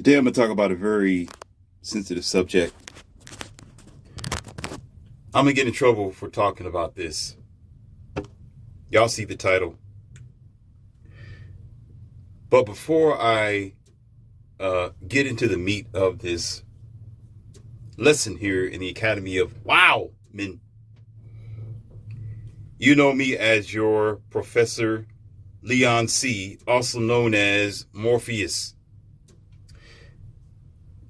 Today I'm going to talk about a very sensitive subject. I'm going to get in trouble for talking about this. Y'all see the title. But before I get into the meat of this lesson here in the Academy of Wow Men, you know me as your Professor Leon C., also known as Morpheus.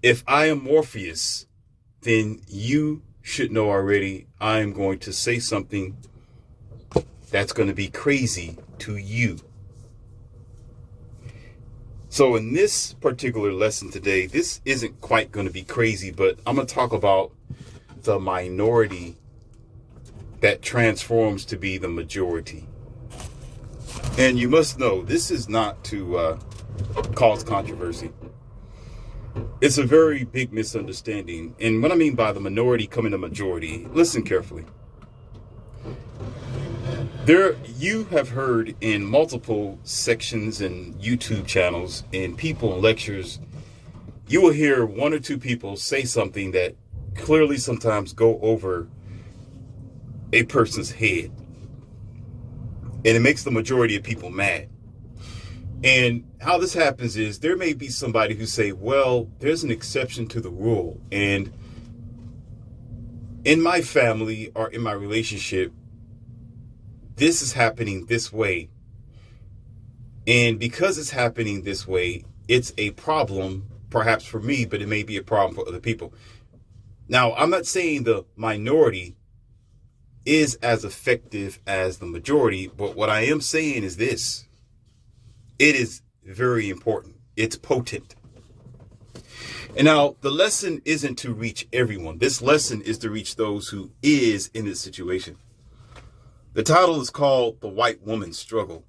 If I am Morpheus, then you should know already I am going to say something that's going to be crazy to you. So in this particular lesson today, this isn't quite going to be crazy, but I'm going to talk about the minority that transforms to be the majority. And you must know, this is not to cause controversy. It's a very big misunderstanding. And what I mean by the minority coming to majority, listen carefully. You have heard in multiple sections and YouTube channels and people in lectures, you will hear one or two people say something that clearly sometimes go over a person's head. And it makes the majority of people mad. And how this happens is there may be somebody who say, well, there's an exception to the rule. And in my family or in my relationship, this is happening this way. And because it's happening this way, it's a problem, perhaps for me, but it may be a problem for other people. Now, I'm not saying the minority is as effective as the majority, but what I am saying is this. It is very important. It's potent. And now the lesson isn't to reach everyone. This lesson is to reach those who is in this situation. The title is called The White Woman Struggle.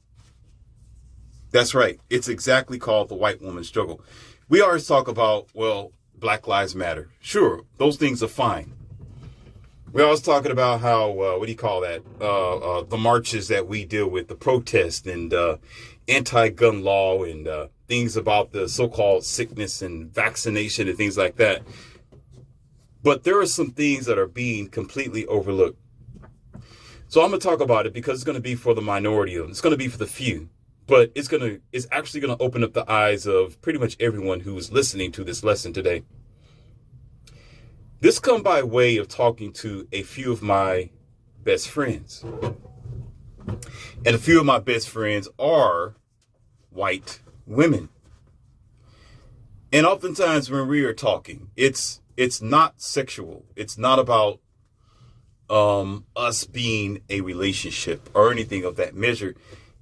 That's right. It's exactly called The White Woman Struggle. We always talk about, well, Black Lives Matter. Sure, those things are fine. We're always talking about how, the marches that we deal with, the protests and anti-gun law and things about the so-called sickness and vaccination and things like that. But there are some things that are being completely overlooked. So I'm going to talk about it because it's going to be for the minority of them. It's going to be for the few. But it's actually going to open up the eyes of pretty much everyone who is listening to this lesson today. This come by way of talking to a few of my best friends. And a few of my best friends are white women. And oftentimes when we are talking, it's not sexual. It's not about us being a relationship or anything of that measure.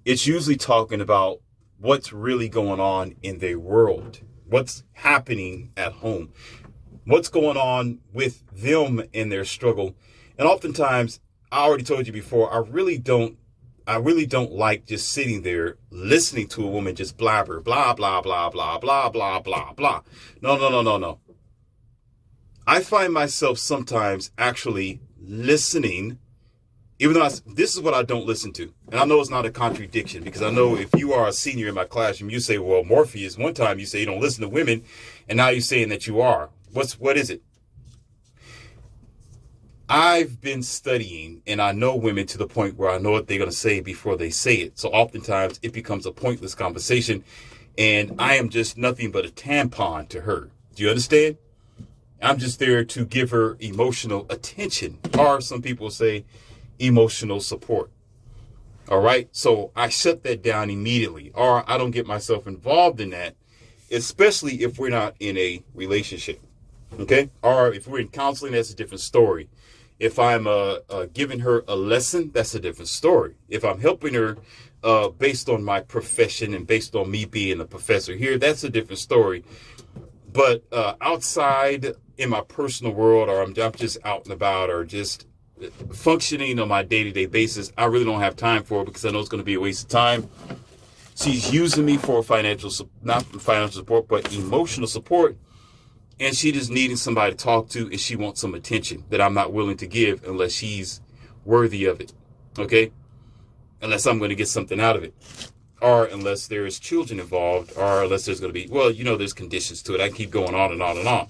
It's usually talking about what's really going on in their world, what's happening at home, what's going on with them in their struggle. And oftentimes, I already told you before, I really don't like just sitting there listening to a woman just blabber, blah, blah, blah, blah, blah, blah, blah, blah. No. I find myself sometimes actually listening, even though this is what I don't listen to. And I know it's not a contradiction, because I know if you are a senior in my classroom, you say, well, Morpheus, one time you say you don't listen to women, and now you're saying that you are. What is it? I've been studying and I know women to the point where I know what they're going to say before they say it. So oftentimes it becomes a pointless conversation and I am just nothing but a tampon to her. Do you understand? I'm just there to give her emotional attention, or some people say emotional support. All right. So I shut that down immediately, or I don't get myself involved in that, especially if we're not in a relationship. Okay. Or if we're in counseling, that's a different story. If I'm giving her a lesson, that's a different story. If I'm helping her based on my profession and based on me being a professor here, that's a different story. But outside in my personal world, or I'm just out and about or just functioning on my day-to-day basis, I really don't have time for it because I know it's going to be a waste of time. She's using me for not financial support, but emotional support. And she just needing somebody to talk to, and she wants some attention that I'm not willing to give unless she's worthy of it. Okay? Unless I'm going to get something out of it. or unless there's children involved, or unless there's going to be, well, there's conditions to it. I can keep going on and on and on.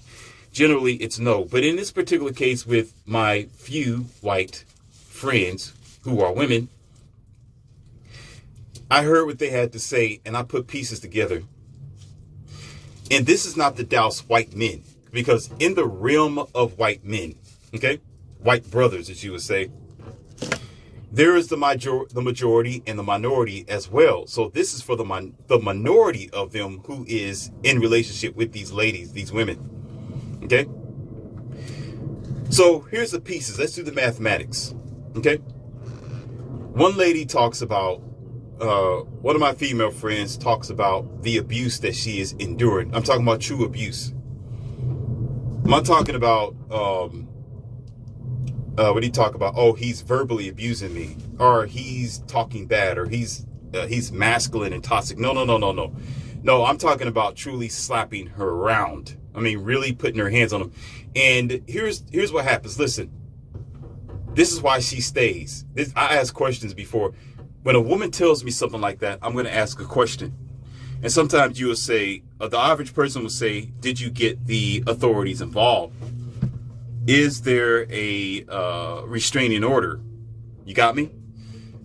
Generally, it's no. But in this particular case with my few white friends who are women, I heard what they had to say, and I put pieces together. And this is not to douse white men, because in the realm of white men, okay, white brothers, as you would say, there is the majority and the minority as well. So this is for the minority of them who is in relationship with these ladies, these women. Okay. So here's the pieces. Let's do the mathematics. Okay. One lady talks about, one of my female friends talks about the abuse that she is enduring. I'm talking about true abuse. I'm not talking about, what do you talk about? Oh, he's verbally abusing me, or he's talking bad, or he's masculine and toxic. No. No, I'm talking about truly slapping her around. I mean, really putting her hands on him. And here's what happens. Listen, this is why she stays. I asked questions before. When a woman tells me something like that, I'm going to ask a question. And sometimes you will say, the average person will say, did you get the authorities involved? Is there a restraining order? You got me?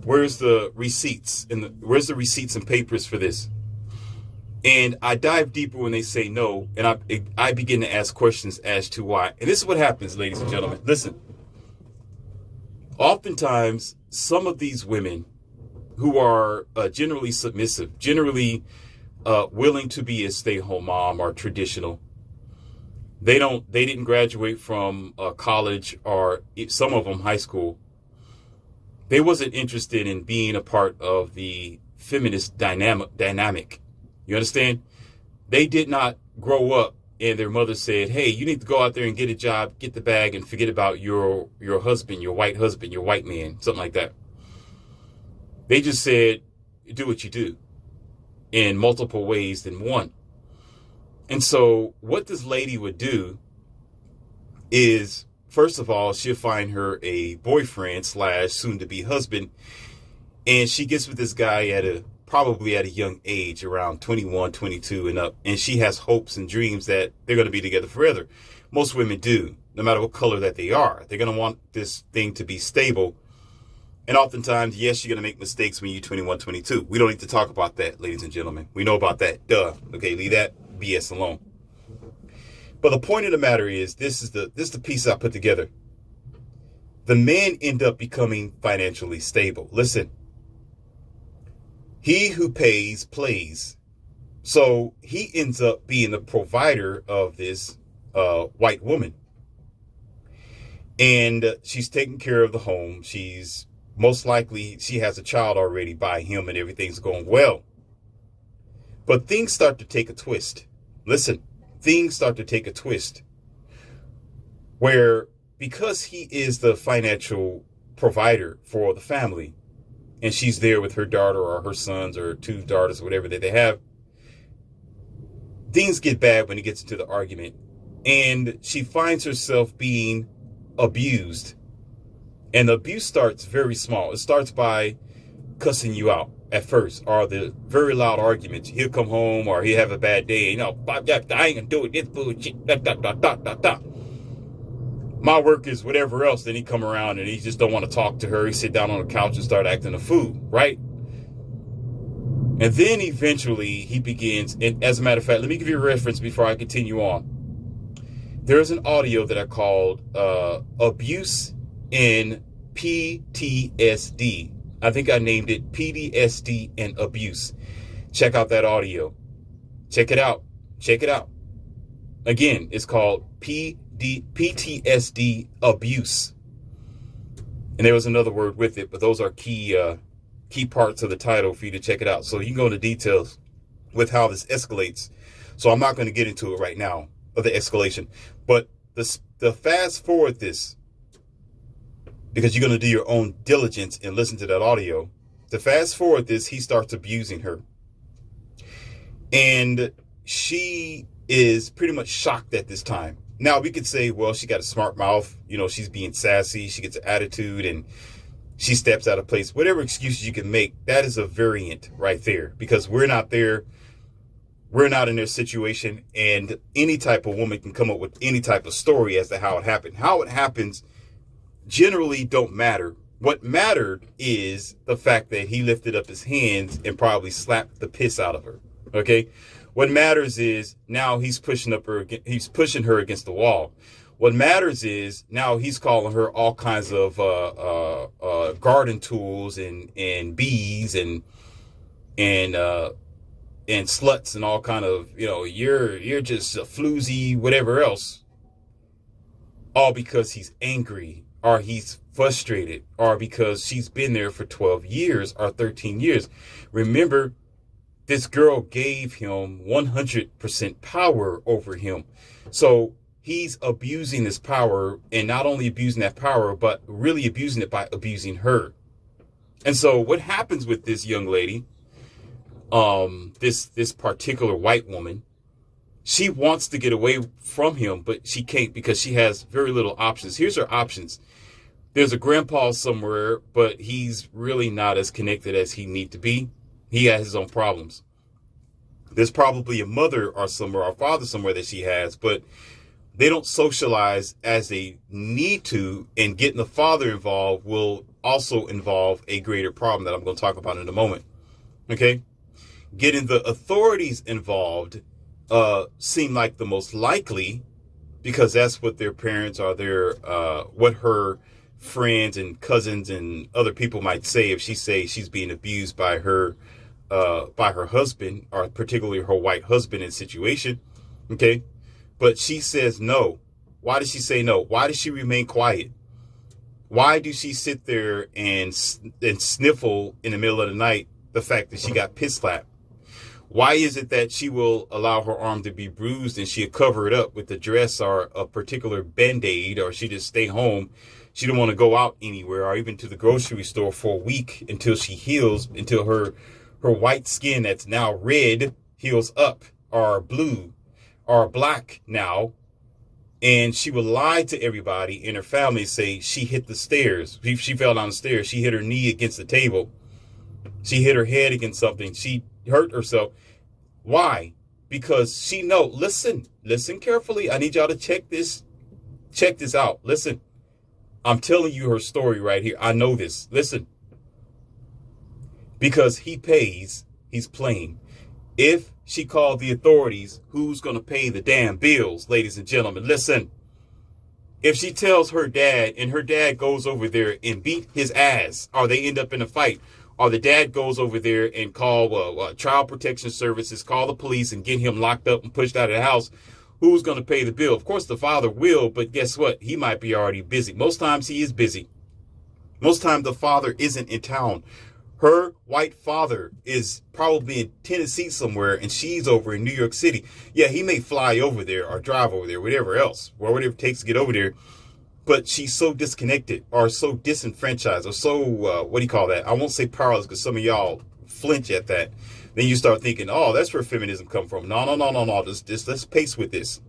Where's the receipts? Where's the receipts and papers for this? And I dive deeper when they say no, and I begin to ask questions as to why. And this is what happens, ladies and gentlemen. Listen. Oftentimes, some of these women who are generally submissive, generally willing to be a stay-at-home mom or traditional, they didn't graduate from college, or some of them high school. They wasn't interested in being a part of the feminist dynamic. You understand? They did not grow up and their mother said, hey, you need to go out there and get a job, get the bag, and forget about your husband, your white man, something like that. They just said, do what you do in multiple ways than one. And so what this lady would do is, first of all, she'll find her a boyfriend / soon to be husband. And she gets with this guy probably at a young age, around 21, 22 and up. And she has hopes and dreams that they're going to be together forever. Most women do, no matter what color that they are. They're going to want this thing to be stable. And oftentimes, yes, you're going to make mistakes when you're 21, 22. We don't need to talk about that, ladies and gentlemen. We know about that. Duh. Okay, leave that BS alone. But the point of the matter is, this is the piece I put together. The men end up becoming financially stable. Listen, he who pays, plays. So he ends up being the provider of this white woman. And she's taking care of the home. She's most likely, she has a child already by him and everything's going well. But things start to take a twist. Listen, things start to take a twist where, because he is the financial provider for the family, and she's there with her daughter or her sons or two daughters or whatever that they have, things get bad when it gets into the argument. And she finds herself being abused. And the abuse starts very small. It starts by cussing you out at first, or the very loud arguments. He'll come home or he'll have a bad day. I ain't gonna do it. This bullshit. My work is whatever else. Then he come around and he just don't want to talk to her. He sit down on the couch and start acting a fool, right? And then eventually he begins. And as a matter of fact, let me give you a reference before I continue on. There's an audio that I called Abuse in PTSD. I think I named it PTSD and Abuse. Check out that audio. Check it out. Check it out. Again, it's called PTSD Abuse. And there was another word with it, but those are key parts of the title for you to check it out. So you can go into details with how this escalates. So I'm not going to get into it right now, of the escalation. But the fast forward this, because you're going to do your own diligence and listen to that audio. To fast forward this, he starts abusing her. And she is pretty much shocked at this time. Now, we could say, well, she got a smart mouth. You know, she's being sassy. She gets an attitude. And she steps out of place. Whatever excuses you can make, that is a variant right there, because we're not there. We're not in their situation, and any type of woman can come up with any type of story as to how it happened. How it happens generally don't matter. What mattered is the fact that he lifted up his hands and probably slapped the piss out of her. Okay. What matters is now he's pushing her against the wall. What matters is now he's calling her all kinds of garden tools and bees and sluts and all kind of, you're just a floozy, whatever else. All because he's angry, or he's frustrated, or because she's been there for 12 years or 13 years. Remember, this girl gave him 100% power over him. So he's abusing this power, and not only abusing that power, but really abusing it by abusing her. And so what happens with this young lady, this particular white woman, she wants to get away from him, but she can't because she has very little options. Here's her options. There's a grandpa somewhere, but he's really not as connected as he need to be. He has his own problems. There's probably a mother or somewhere, or father somewhere that she has, but they don't socialize as they need to, and getting the father involved will also involve a greater problem that I'm going to talk about in a moment. Okay? Getting the authorities involved seem like the most likely, because that's what their parents or what her friends and cousins and other people might say if she says she's being abused by her husband, or particularly her white husband in situation. Okay. But she says no. Why does she say no? Why does she remain quiet? Why do she sit there and sniffle in the middle of the night the fact that she got piss slapped? Why is it that she will allow her arm to be bruised and she'll cover it up with the dress or a particular Band-Aid, or she just stay home? She don't want to go out anywhere or even to the grocery store for a week until she heals, until her white skin that's now red heals up, or blue or black now. And she will lie to everybody in her family, say she hit the stairs. She fell down the stairs. She hit her knee against the table. She hit her head against something. She hurt herself. Why? Because she know. Listen carefully. I need y'all to check this out. Listen, I'm telling you her story right here. I know this. Listen, because he pays, he's playing. If she called the authorities, who's going to pay the damn bills, ladies and gentlemen? Listen, if she tells her dad and her dad goes over there and beat his ass, or they end up in a fight, or the dad goes over there and call child protection services, call the police and get him locked up and pushed out of the house, who's going to pay the bill? Of course, the father will, but guess what? He might be already busy. Most times he is busy. Most times the father isn't in town. Her white father is probably in Tennessee somewhere, and she's over in New York City. Yeah, he may fly over there or drive over there, whatever else, or whatever it takes to get over there. But she's so disconnected, or so disenfranchised, or so, what do you call that? I won't say powerless, because some of y'all flinch at that. Then you start thinking, oh, that's where feminism come from. No. Just let's pace with this.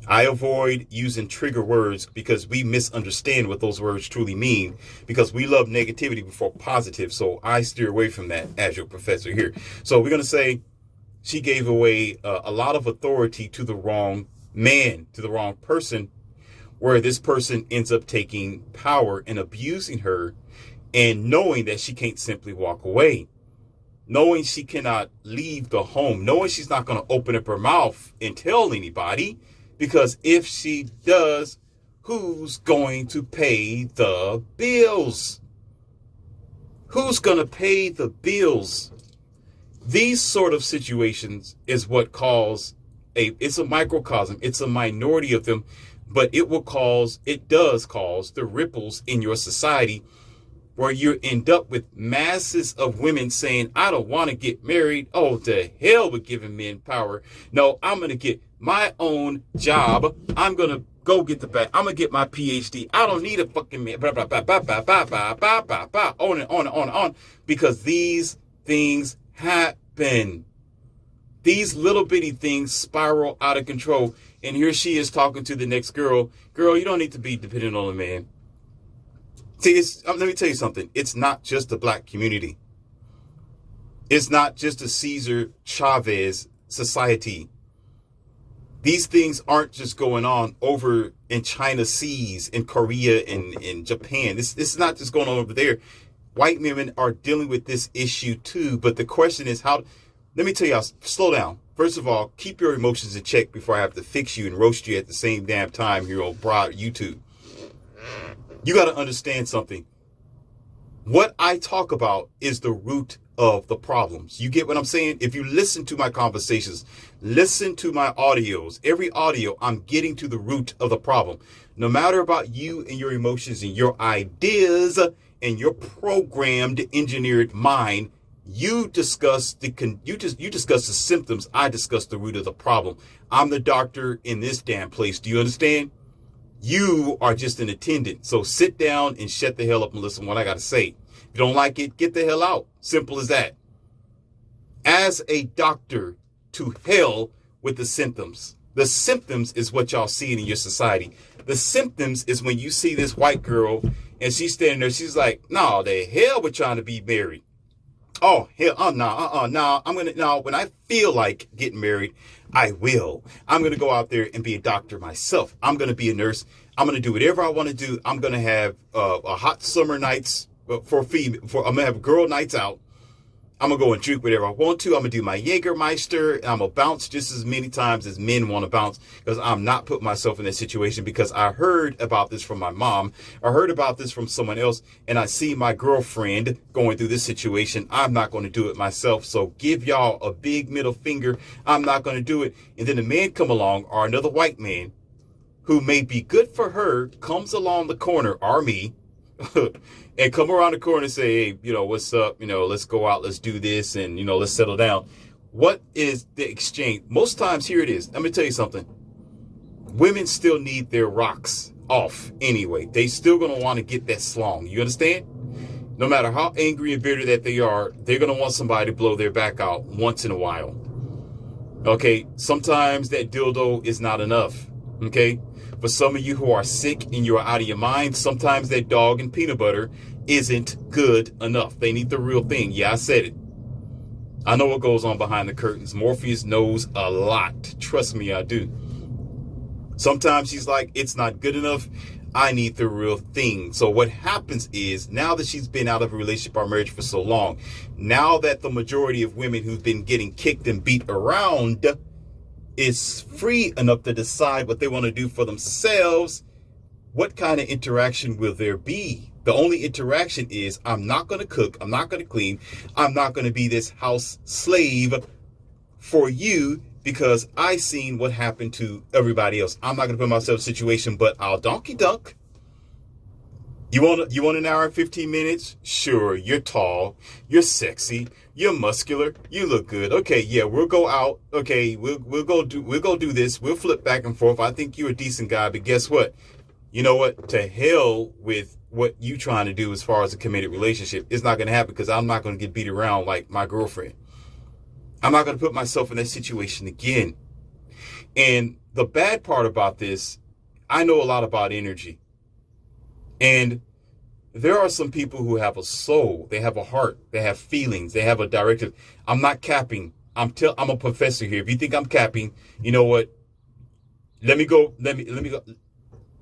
I avoid using trigger words because we misunderstand what those words truly mean, because we love negativity before positive. So I steer away from that as your professor here. So we're going to say she gave away a lot of authority to the wrong man, to the wrong person, where this person ends up taking power and abusing her, and knowing that she can't simply walk away, knowing she cannot leave the home, knowing she's not going to open up her mouth and tell anybody. Because if she does, who's going to pay the bills? Who's going to pay the bills? These sort of situations is what it's a microcosm. It's a minority of them, but it does cause the ripples in your society, where you end up with masses of women saying, I don't want to get married. Oh, to hell with giving men power. No, I'm going to get my own job. I'm going to go get the bag. I'm going to get my PhD. I don't need a fucking man. Blah, blah, blah, blah, blah, blah, blah, blah, blah, blah, on and on and on and on. Because these things happen. These little bitty things spiral out of control. And here she is talking to the next girl. Girl, you don't need to be dependent on a man. See, let me tell you something. It's not just the black community. It's not just a Cesar Chavez society. These things aren't just going on over in China seas, in Korea, and in Japan. This is not just going on over there. White women are dealing with this issue too. But the question is how, let me tell y'all, slow down. First of all, keep your emotions in check before I have to fix you and roast you at the same damn time here on broad YouTube. You got to understand something. What I talk about is the root of the problems. You get what I'm saying? If you listen to my conversations, listen to my audios, every audio, I'm getting to the root of the problem. No matter about you and your emotions and your ideas and your programmed, engineered mind, you discuss the symptoms. I discuss the root of the problem. I'm the doctor in this damn place. Do you understand? You are just an attendant. So sit down and shut the hell up and listen to what I got to say. If you don't like it, get the hell out. Simple as that. As a doctor, to hell with the symptoms. The symptoms is what y'all see in your society. The symptoms is when you see this white girl and she's standing there. She's like, no, the hell we're trying to be married. Oh, hell, no, when I feel like getting married, I will. I'm going to go out there and be a doctor myself. I'm going to be a nurse. I'm going to do whatever I want to do. I'm going to have a hot summer nights I'm going to have girl nights out. I'm going to go and drink whatever I want to. I'm going to do my Jägermeister. And I'm going to bounce just as many times as men want to bounce, because I'm not putting myself in that situation, because I heard about this from my mom. I heard about this from someone else, and I see my girlfriend going through this situation. I'm not going to do it myself. So give y'all a big middle finger. I'm not going to do it. And then the man come along, or another white man who may be good for her, comes along the corner, or me, and come around the corner and say, hey, what's up? Let's go out, let's do this, and, let's settle down. What is the exchange? Most times, here it is. Let me tell you something. Women still need their rocks off anyway. They still going to want to get that slong. You understand? No matter how angry and bitter that they are, they're going to want somebody to blow their back out once in a while. Okay? Sometimes that dildo is not enough. Okay? For some of you who are sick and you're out of your mind, sometimes that dog and peanut butter isn't good enough. They need the real thing. Yeah, I said it. I know what goes on behind the curtains. Morpheus knows a lot. Trust me, I do. Sometimes she's like, it's not good enough. I need the real thing. So what happens is, now that she's been out of a relationship or marriage for so long, now that the majority of women who've been getting kicked and beat around is free enough to decide what they want to do for themselves, what kind of interaction will there be? The only interaction is, I'm not going to cook, I'm not going to clean, I'm not going to be this house slave for you, because I seen what happened to everybody else. I'm not going to put myself in a situation, but I'll donkey dunk. You want an hour and 15 minutes? Sure, you're tall, you're sexy, you're muscular, you look good. Okay, yeah, we'll go out. Okay, we'll go do this. We'll flip back and forth. I think you're a decent guy, but guess what? You know what? To hell with what you trying to do as far as a committed relationship. It's not going to happen, because I'm not going to get beat around like my girlfriend. I'm not going to put myself in that situation again. And the bad part about this, I know a lot about energy. And there are some people who have a soul, they have a heart, they have feelings, they have a directive. I'm not capping. I'm a professor here. If you think I'm capping, you know what? Let me go.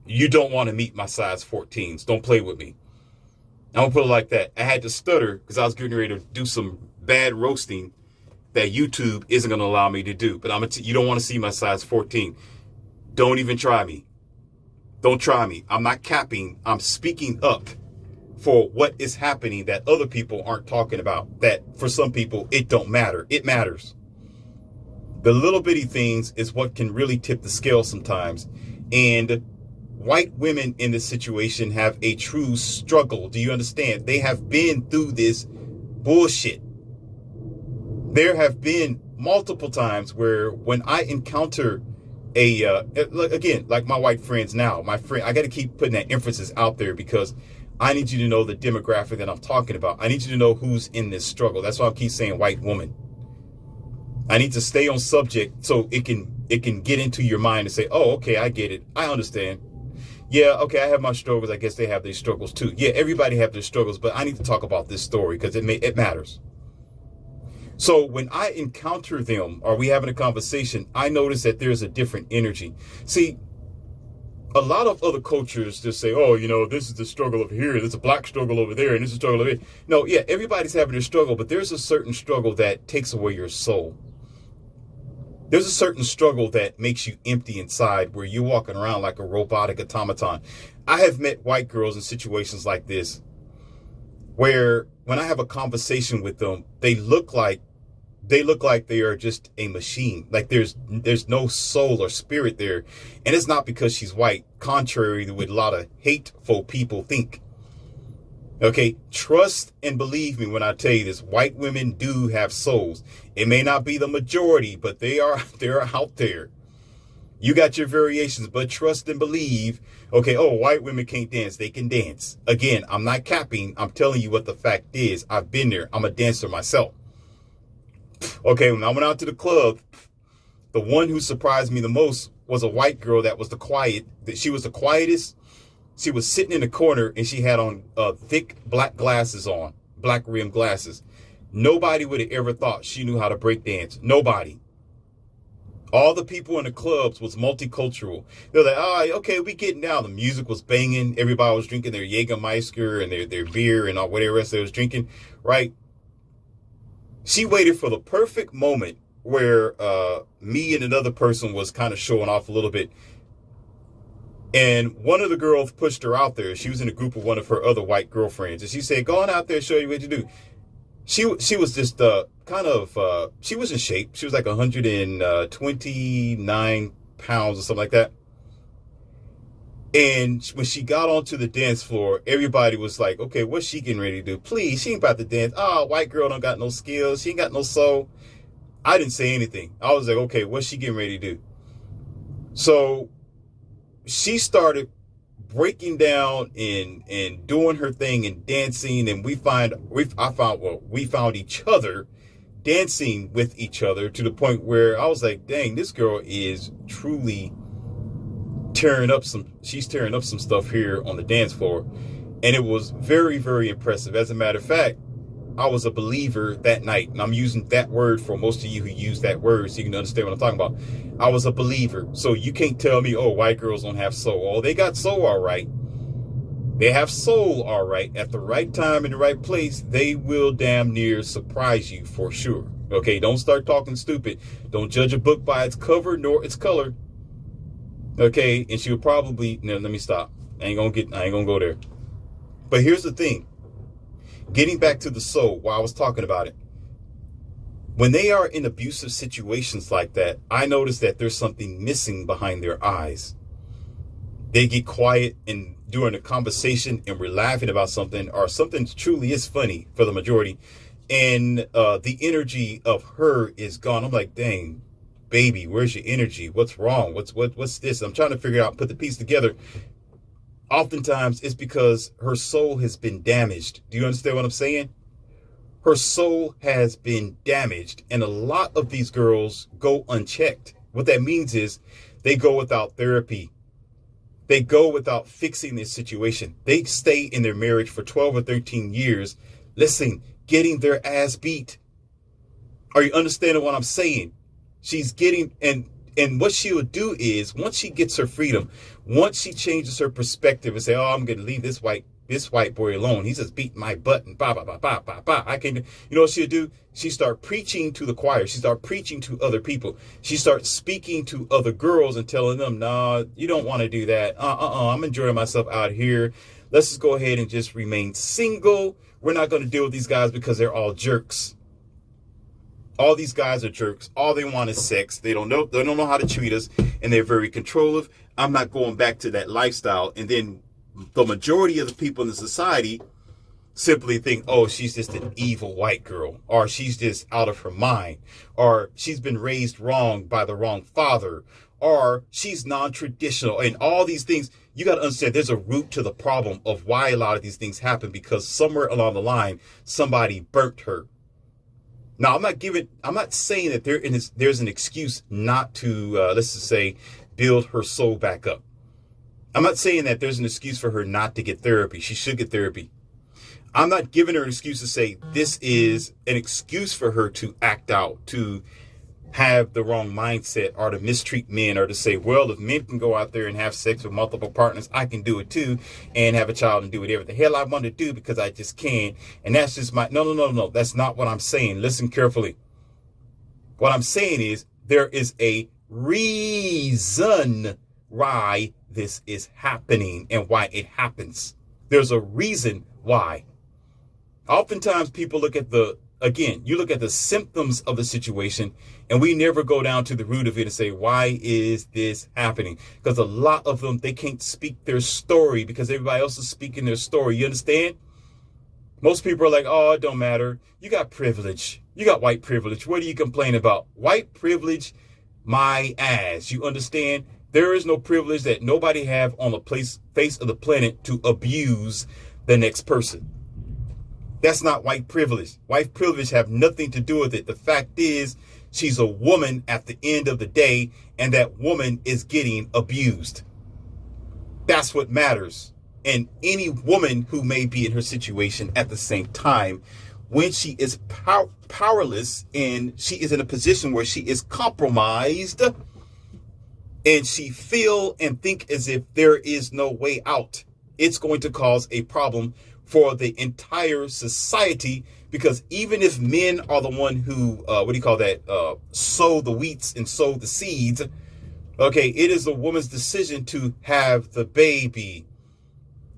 You don't want to meet my size 14s. Don't play with me. I'm gonna put it like that. I had to stutter because I was getting ready to do some bad roasting that YouTube isn't gonna allow me to do. But you don't want to see my size 14. Don't even try me. Don't try me. I'm not capping. I'm speaking up for what is happening that other people aren't talking about. That for some people, it don't matter. It matters. The little bitty things is what can really tip the scale sometimes. And white women in this situation have a true struggle. Do you understand? They have been through this bullshit. There have been multiple times where when I encounter again, like my white friends now, my friend, I got to keep putting that emphasis out there, because I need you to know the demographic that I'm talking about. I need you to know who's in this struggle. That's why I keep saying white woman. I need to stay on subject so it can get into your mind and say, oh, okay, I get it. I understand. Yeah, okay, I have my struggles. I guess they have their struggles too. Yeah, everybody have their struggles, but I need to talk about this story because it matters. So when I encounter them or we having a conversation, I notice that there's a different energy. See, a lot of other cultures just say, oh, this is the struggle over here. There's a black struggle over there. And this is a struggle over here. No, yeah, everybody's having their struggle, but there's a certain struggle that takes away your soul. There's a certain struggle that makes you empty inside where you're walking around like a robotic automaton. I have met white girls in situations like this where when I have a conversation with them, they look like they are just a machine. Like there's no soul or spirit there. And it's not because she's white, contrary to what a lot of hateful people think. Okay, trust and believe me when I tell you this, white women do have souls. It may not be the majority, but they're out there. You got your variations, but trust and believe. Okay, oh, white women can't dance. They can dance. Again, I'm not capping. I'm telling you what the fact is. I've been there. I'm a dancer myself. Okay, when I went out to the club, the one who surprised me the most was a white girl that was she was the quietest. She was sitting in the corner and she had on thick black glasses on, black rimmed glasses. Nobody would have ever thought she knew how to break dance. Nobody. All the people in the clubs was multicultural. They're like, oh, okay, we getting down. The music was banging. Everybody was drinking their Jägermeister and their beer and all whatever else they was drinking, right? She waited for the perfect moment where me and another person was kind of showing off a little bit. And one of the girls pushed her out there. She was in a group of one of her other white girlfriends. And she said, go on out there, show you what you do. She was just she was in shape. She was like 129 pounds or something like that. And when she got onto the dance floor, everybody was like, okay, what's she getting ready to do? Please, she ain't about to dance. Oh, white girl don't got no skills. She ain't got no soul. I didn't say anything. I was like, okay, what's she getting ready to do? So she started breaking down and doing her thing and dancing. And we found each other dancing with each other to the point where I was like, dang, this girl is truly she's tearing up some stuff here on the dance floor. And it was very, very impressive. As a matter of fact, I was a believer that night. And I'm using that word for most of you who use that word so you can understand what I'm talking about. I was a believer. So you can't tell me, oh, white girls don't have soul. Oh, they got soul all right. They have soul all right. At the right time in the right place, they will damn near surprise you for sure. Okay, don't start talking stupid. Don't judge a book by its cover nor its color. Okay, and she would probably, no, let me stop. I ain't gonna go there. But here's the thing. Getting back to the soul, while I was talking about it. When they are in abusive situations like that, I notice that there's something missing behind their eyes. They get quiet and during a conversation and we're laughing about something or something truly is funny for the majority. And the energy of her is gone. I'm like, dang, baby, where's your energy? What's wrong? What's this? I'm trying to figure out, put the piece together. Oftentimes it's because her soul has been damaged. Do you understand what I'm saying? Her soul has been damaged. And a lot of these girls go unchecked. What that means is they go without therapy. They go without fixing their situation. They stay in their marriage for 12 or 13 years. Listen, getting their ass beat. Are you understanding what I'm saying? She's getting, and what she'll do is once she gets her freedom, once she changes her perspective and say, oh, I'm going to leave this white boy alone. He's just beating my butt and blah, blah, blah, blah, blah, blah. I can't, you know what she'll do? She start preaching to the choir. She start preaching to other people. She starts speaking to other girls and telling them, nah, you don't want to do that. I'm enjoying myself out here. Let's just go ahead and just remain single. We're not going to deal with these guys because they're all jerks. All these guys are jerks. All they want is sex. They don't know how to treat us, and they're very controlling. I'm not going back to that lifestyle. And then the majority of the people in the society simply think, oh, she's just an evil white girl, or she's just out of her mind, or she's been raised wrong by the wrong father, or she's non-traditional, and all these things. You got to understand there's a root to the problem of why a lot of these things happen, because somewhere along the line, somebody burnt her. Now, I'm not saying that there's an excuse not to, let's just say, build her soul back up. I'm not saying that there's an excuse for her not to get therapy. She should get therapy. I'm not giving her an excuse to say this is an excuse for her to act out, to have the wrong mindset, or to mistreat men, or to say, well, if men can go out there and have sex with multiple partners, I can do it too, and have a child and do whatever the hell I want to do because I just can. And that's just my, no. That's not what I'm saying. Listen carefully. What I'm saying is there is a reason why this is happening and why it happens. There's a reason why. Oftentimes people look at you look at the symptoms of the situation, and we never go down to the root of it and say, why is this happening? Because a lot of them, they can't speak their story because everybody else is speaking their story. You understand? Most people are like, oh, it don't matter. You got privilege. You got white privilege. What do you complain about? White privilege, my ass. You understand? There is no privilege that nobody have on the face of the planet to abuse the next person. That's not white privilege. White privilege have nothing to do with it. The fact is, she's a woman at the end of the day, and that woman is getting abused. That's what matters. And any woman who may be in her situation at the same time, when she is powerless and she is in a position where she is compromised, and she feel and think as if there is no way out, it's going to cause a problem for the entire society, because even if men are the one who, sow the wheats and sow the seeds, okay, it is a woman's decision to have the baby.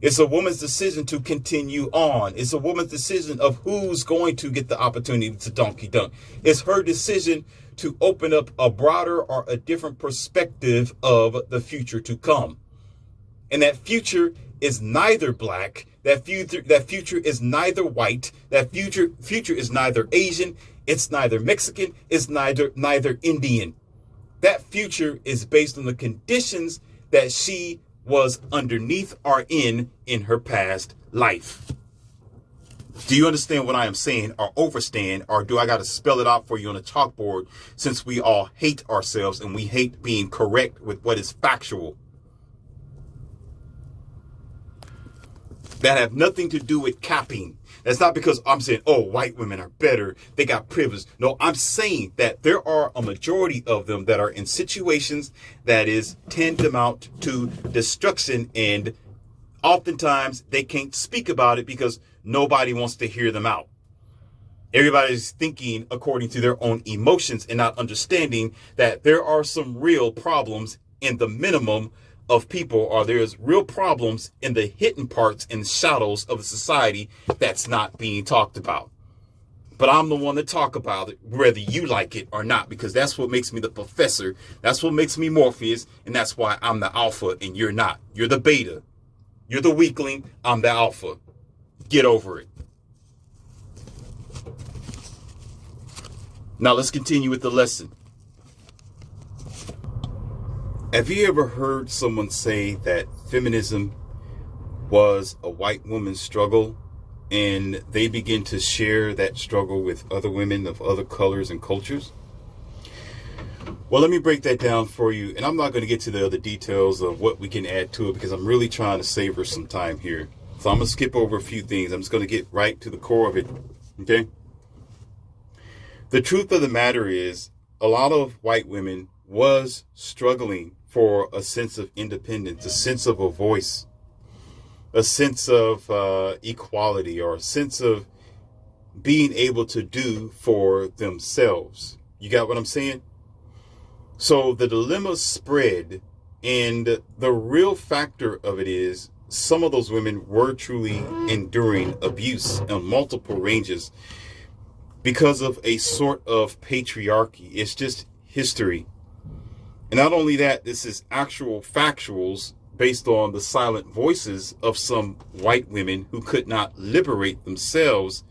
It's a woman's decision to continue on. It's a woman's decision of who's going to get the opportunity to donkey dunk. It's her decision to open up a broader or a different perspective of the future to come. And that future is neither black. That future is neither white. That future is neither Asian. It's neither Mexican. It's neither Indian. That future is based on the conditions that she was underneath or in her past life. Do you understand what I am saying, or overstand, or do I got to spell it out for you on a chalkboard, since we all hate ourselves and we hate being correct with what is factual? That have nothing to do with capping. That's not because I'm saying, oh, white women are better, they got privilege. No, I'm saying that there are a majority of them that are in situations that is tantamount to destruction, and oftentimes they can't speak about it because nobody wants to hear them out. Everybody's thinking according to their own emotions and not understanding that there are some real problems in the minimum of people, or there's real problems in the hidden parts and shadows of the society that's not being talked about. But I'm the one to talk about it, whether you like it or not, because that's what makes me the professor. That's what makes me Morpheus. And that's why I'm the alpha and you're not. You're the beta. You're the weakling. I'm the alpha. Get over it. Now let's continue with the lesson. Have you ever heard someone say that feminism was a white woman's struggle, and they begin to share that struggle with other women of other colors and cultures? Well, let me break that down for you, and I'm not going to get to the other details of what we can add to it because I'm really trying to savor some time here. So I'm going to skip over a few things. I'm just going to get right to the core of it, okay? The truth of the matter is, a lot of white women was struggling for a sense of independence, a sense of a voice, a sense of equality, or a sense of being able to do for themselves. You got what I'm saying? So the dilemma spread, and the real factor of it is some of those women were truly enduring abuse on multiple ranges because of a sort of patriarchy. It's just history. And not only that, this is actual factuals based on the silent voices of some white women who could not liberate themselves.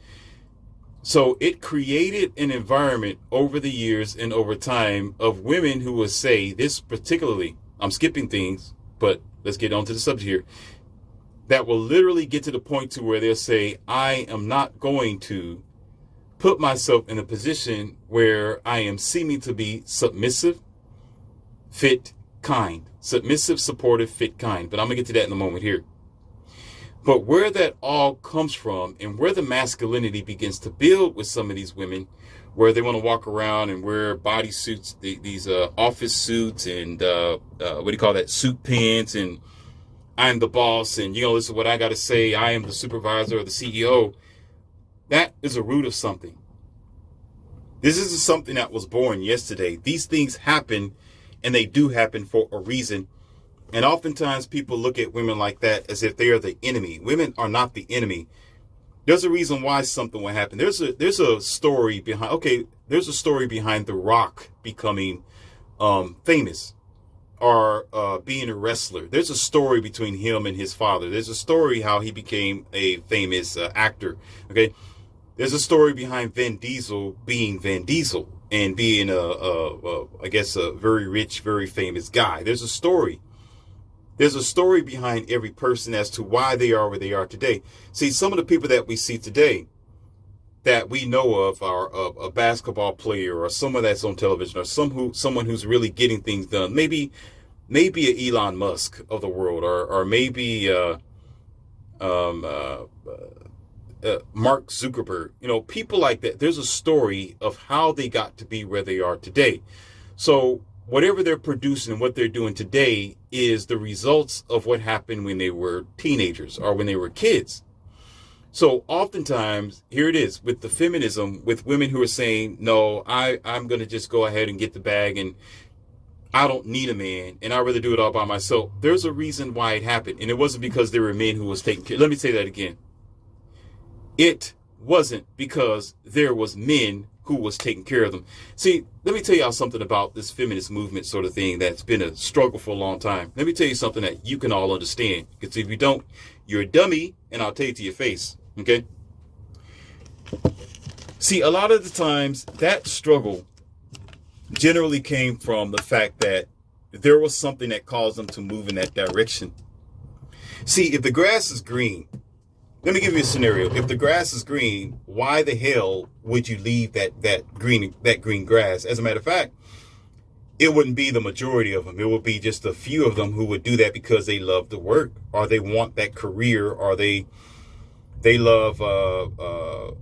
So it created an environment over the years and over time of women who will say this particularly, I'm skipping things, but let's get on to the subject here, that will literally get to the point to where they'll say, I am not going to put myself in a position where I am seeming to be submissive, fit, kind. Submissive, supportive, fit, kind. But I'm going to get to that in a moment here. But where that all comes from and where the masculinity begins to build with some of these women, where they want to walk around and wear bodysuits, these office suits and what do you call that, suit pants, and I'm the boss and you know, listen to what I got to say, I am the supervisor or the CEO. That is a root of something. This isn't something that was born yesterday. These things happen, and they do happen for a reason. And oftentimes people look at women like that as if they are the enemy. Women are not the enemy. There's a reason why something will happen. There's a story behind, there's a story behind The Rock becoming famous or being a wrestler. There's a story between him and his father. There's a story how he became a famous actor. Okay. There's a story behind Vin Diesel being Vin Diesel and being I guess a very rich, very famous guy. There's a story. There's a story behind every person as to why they are where they are today. See, some of the people that we see today that we know of are a basketball player or someone that's on television or someone who's really getting things done. Maybe a Elon Musk of the world or maybe Mark Zuckerberg, you know, people like that. There's a story of how they got to be where they are today. So whatever they're producing and what they're doing today is the results of what happened when they were teenagers or when they were kids. So oftentimes, here it is with the feminism, with women who are saying, no, I'm going to just go ahead and get the bag and I don't need a man and I'd rather do it all by myself. There's a reason why it happened. And it wasn't because there were men who was taking care. Let me say that again. It wasn't because there was men who was taking care of them. See, let me tell y'all something about this feminist movement sort of thing that's been a struggle for a long time. Let me tell you something that you can all understand. Because if you don't, you're a dummy, and I'll tell you to your face. Okay? See, a lot of the times, that struggle generally came from the fact that there was something that caused them to move in that direction. See, if the grass is green, let me give you a scenario. If the grass is green, why the hell would you leave that green grass? As a matter of fact, it wouldn't be the majority of them. It would be just a few of them who would do that because they love the work or they want that career or they love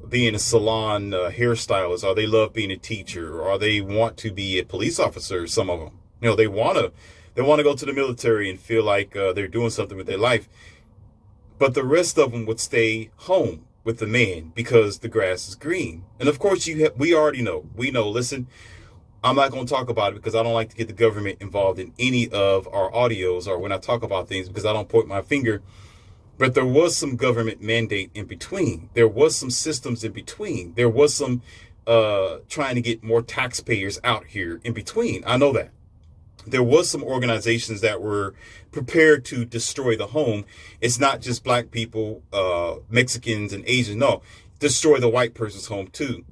being a salon hairstylist or they love being a teacher or they want to be a police officer. Some of them, you know, they want to go to the military and feel like they're doing something with their life. But the rest of them would stay home with the man because the grass is green. And of course, we already know. We know, listen, I'm not going to talk about it because I don't like to get the government involved in any of our audios or when I talk about things because I don't point my finger. But there was some government mandate in between. There was some systems in between. There was some trying to get more taxpayers out here in between. I know that. There was some organizations that were prepared to destroy the home. It's not just black people, Mexicans and Asians. No, destroy the white person's home too,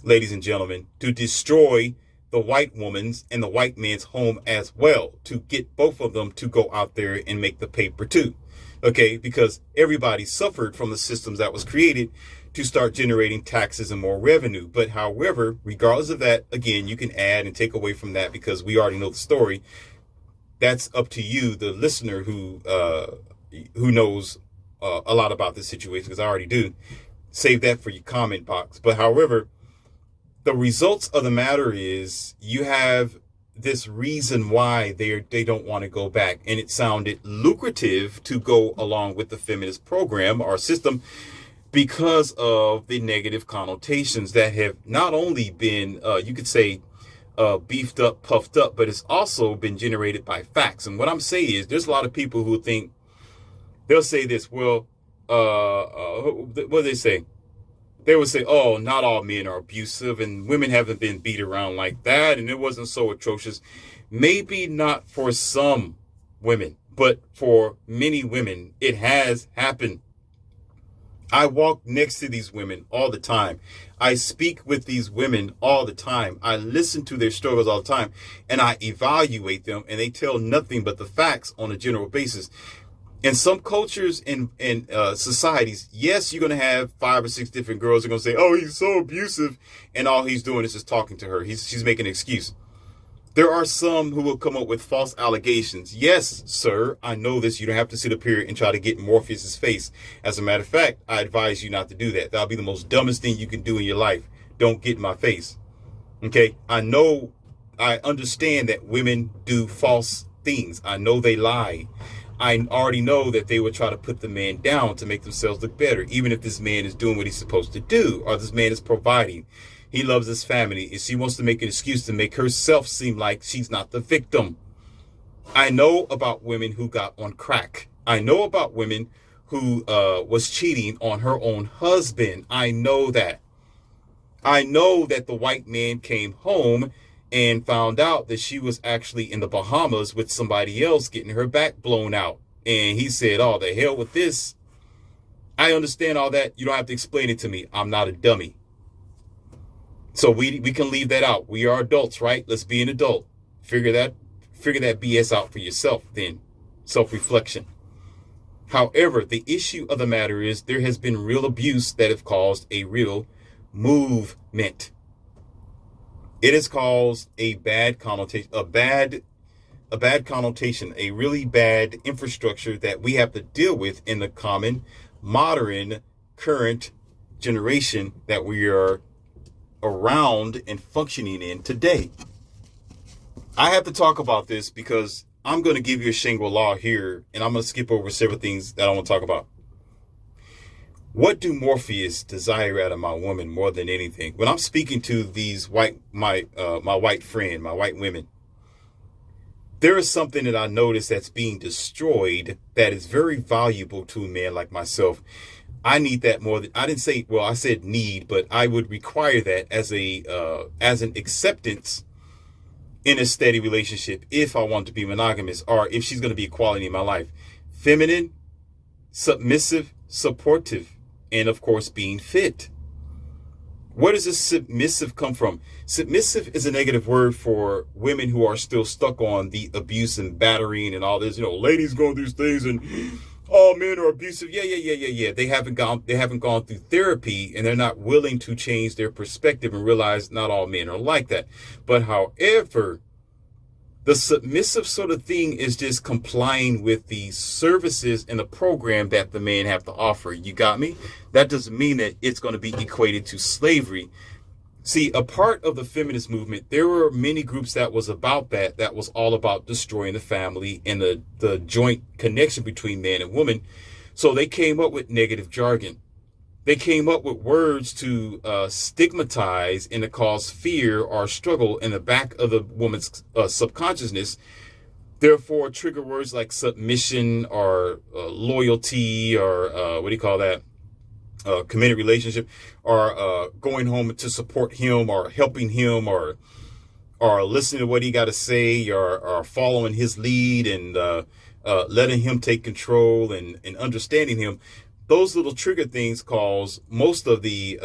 ladies and gentlemen, to destroy the white woman's and the white man's home as well, to get both of them to go out there and make the paper too. Okay, because everybody suffered from the systems that was created to start generating taxes and more revenue. But however, regardless of that, again, you can add and take away from that because we already know the story. That's up to you, the listener who knows a lot about this situation, because I already do. Save that for your comment box. But however, the results of the matter is you have this reason why they don't want to go back. And it sounded lucrative to go along with the feminist program or system because of the negative connotations that have not only been, you could say, beefed up, puffed up, but it's also been generated by facts. And what I'm saying is there's a lot of people who think, they'll say this, well, what do they say? They would say, oh, not all men are abusive and women haven't been beat around like that. And it wasn't so atrocious. Maybe not for some women, but for many women, it has happened. I walk next to these women all the time. I speak with these women all the time. I listen to their struggles all the time and I evaluate them and they tell nothing but the facts on a general basis. In some cultures and societies, yes, you're going to have 5 or 6 different girls who are going to say, oh, he's so abusive. And all he's doing is just talking to her. She's making an excuse. There are some who will come up with false allegations. Yes, sir, I know this. You don't have to sit up here and try to get in Morpheus's face. As a matter of fact, I advise you not to do that. That'll be the most dumbest thing you can do in your life. Don't get in my face. Okay? I understand that women do false things. I know they lie. I already know that they would try to put the man down to make themselves look better, even if this man is doing what he's supposed to do, or this man is providing. He loves his family, and she wants to make an excuse to make herself seem like she's not the victim. I know about women who got on crack. I know about women who was cheating on her own husband. I know that. I know that the white man came home and found out that she was actually in the Bahamas with somebody else getting her back blown out. And he said, oh, the hell with this. I understand all that. You don't have to explain it to me. I'm not a dummy. So we can leave that out. We are adults, right? Let's be an adult. Figure that BS out for yourself then. Self-reflection. However, the issue of the matter is there has been real abuse that have caused a real movement. It has caused a bad connotation, a bad connotation, a really bad infrastructure that we have to deal with in the common, modern, current generation that we are around and functioning in today. I have to talk about this because I'm going to give you a Shangri-La here, and I'm going to skip over several things that I want to talk about. What do Morpheus desire out of my woman more than anything? When I'm speaking to these my white friend, my white women, there is something that I notice that's being destroyed that is very valuable to a man like myself. I need that more than, I said need, but I would require that as an acceptance in a steady relationship if I want to be monogamous, or if she's going to be a quality in my life. Feminine, submissive, supportive, and of course being fit. Where does this submissive come from? Submissive is a negative word for women who are still stuck on the abuse and battering and all this. You know, ladies going through things and all men are abusive. Yeah. They haven't gone through therapy, and they're not willing to change their perspective and realize not all men are like that. But however, the submissive sort of thing is just complying with the services and the program that the men have to offer. You got me? That doesn't mean that it's going to be equated to slavery. See, a part of the feminist movement, there were many groups that was about that was all about destroying the family and the joint connection between man and woman. So they came up with negative jargon. They came up with words to stigmatize and to cause fear or struggle in the back of the woman's subconsciousness. Therefore, trigger words like submission or loyalty or committed relationship, or going home to support him, or helping him, or listening to what he got to say, or following his lead and letting him take control and understanding him. Those little trigger things cause most of the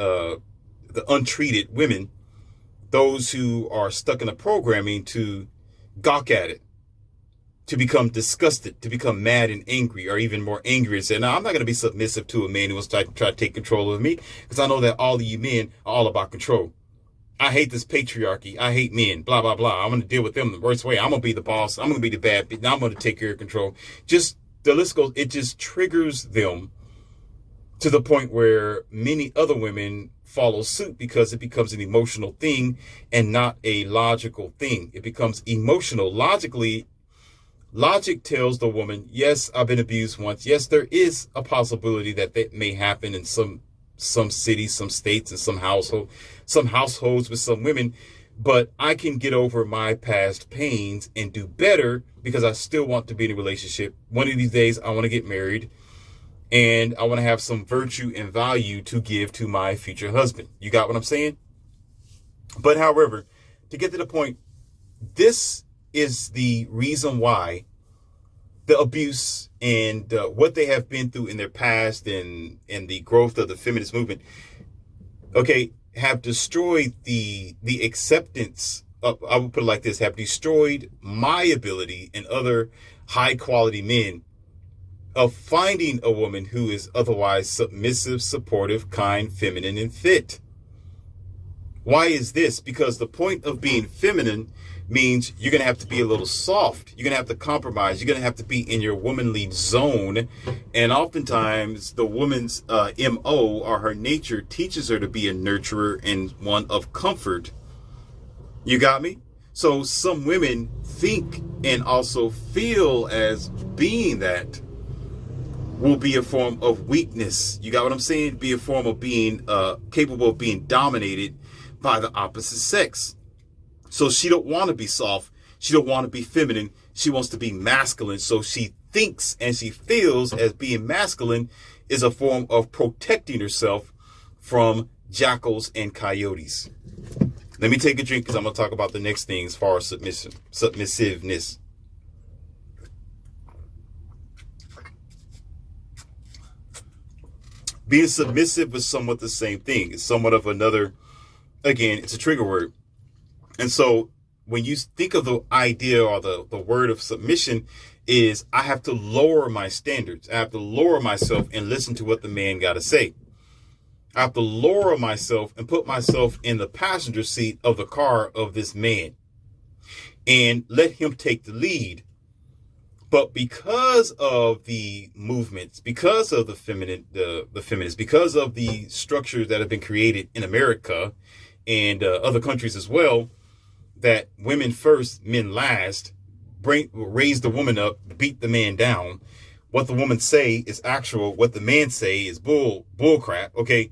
untreated women, those who are stuck in the programming, to gawk at it, to become disgusted, to become mad and angry, or even more angry, and say, no, I'm not going to be submissive to a man who wants to try to take control of me, because I know that all of you men are all about control. I hate this patriarchy. I hate men, blah, blah, blah. I'm going to deal with them the worst way. I'm going to be the boss. I'm going to be the bad bitch. I'm going to take care of control. Just the list goes. It just triggers them to the point where many other women follow suit, because it becomes an emotional thing and not a logical thing. It becomes emotional. Logic tells the woman, yes, I've been abused once. Yes, there is a possibility that may happen in some cities, some states, and some households with some women. But I can get over my past pains and do better, because I still want to be in a relationship. One of these days, I want to get married, and I want to have some virtue and value to give to my future husband. You got what I'm saying? But however, to get to the point, this is the reason why the abuse and what they have been through in their past and the growth of the feminist movement, have destroyed the acceptance of, I would put it like this, have destroyed my ability and other high quality men of finding a woman who is otherwise submissive, supportive, kind, feminine, and fit. Why is this? Because the point of being feminine means you're going to have to be a little soft. You're going to have to compromise. You're going to have to be in your womanly zone. And oftentimes the woman's MO or her nature teaches her to be a nurturer and one of comfort. You got me? So some women think and also feel as being that will be a form of weakness. You got what I'm saying? Be a form of being capable of being dominated by the opposite sex. So she don't want to be soft. She don't want to be feminine. She wants to be masculine. So she thinks and she feels as being masculine is a form of protecting herself from jackals and coyotes. Let me take a drink because I'm going to talk about the next thing as far as submissiveness. Being submissive is somewhat the same thing. It's somewhat of another, again, it's a trigger word. And so when you think of the idea or the word of submission is I have to lower my standards. I have to lower myself and listen to what the man got to say. I have to lower myself and put myself in the passenger seat of the car of this man and let him take the lead. But because of the movements, because of the feminists, because of the structures that have been created in America and other countries as well, that women first, men last, raise the woman up, beat the man down. What the woman say is actual. What the man say is bull crap. Okay.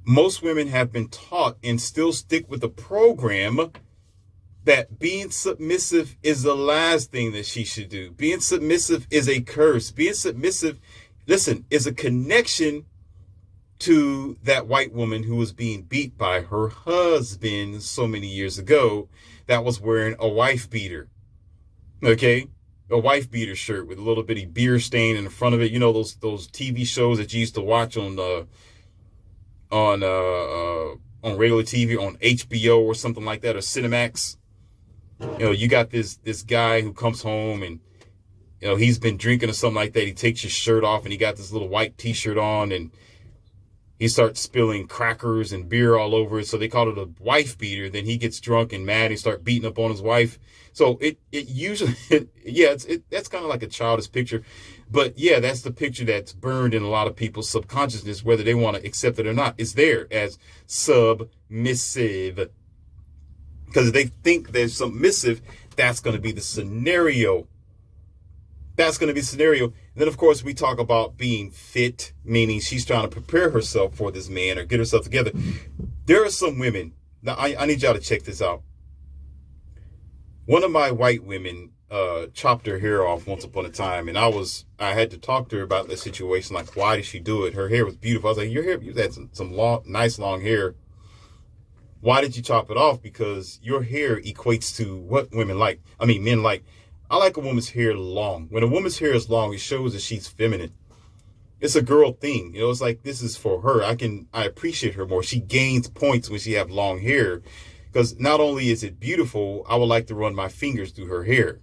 Most women have been taught and still stick with the program that being submissive is the last thing that she should do. Being submissive is a curse. Being submissive, listen, is a connection to that white woman who was being beat by her husband so many years ago that was wearing a wife beater. Okay? A wife beater shirt with a little bitty beer stain in the front of it. You know, those TV shows that you used to watch on regular TV, on HBO or something like that, or Cinemax. You know, you got this guy who comes home and, you know, he's been drinking or something like that. He takes his shirt off and he got this little white t-shirt on and he starts spilling crackers and beer all over it. So they call it a wife beater. Then he gets drunk and mad and he starts beating up on his wife. So it usually, yeah, that's kind of like a childish picture. But yeah, that's the picture that's burned in a lot of people's subconsciousness, whether they want to accept it or not. It's there as submissive. Because if they think they're submissive, that's going to be the scenario. That's going to be the scenario. And then, of course, we talk about being fit, meaning she's trying to prepare herself for this man or get herself together. There are some women. Now, I need y'all to check this out. One of my white women chopped her hair off once upon a time. And I had to talk to her about the situation. Like, why did she do it? Her hair was beautiful. I was like, your hair, you had some long, nice long hair. Why did you chop it off? Because your hair equates to what men like. I like a woman's hair long. When a woman's hair is long, it shows that she's feminine. It's a girl thing. You know, it's like, this is for her. I appreciate her more. She gains points when she have long hair. Because not only is it beautiful, I would like to run my fingers through her hair.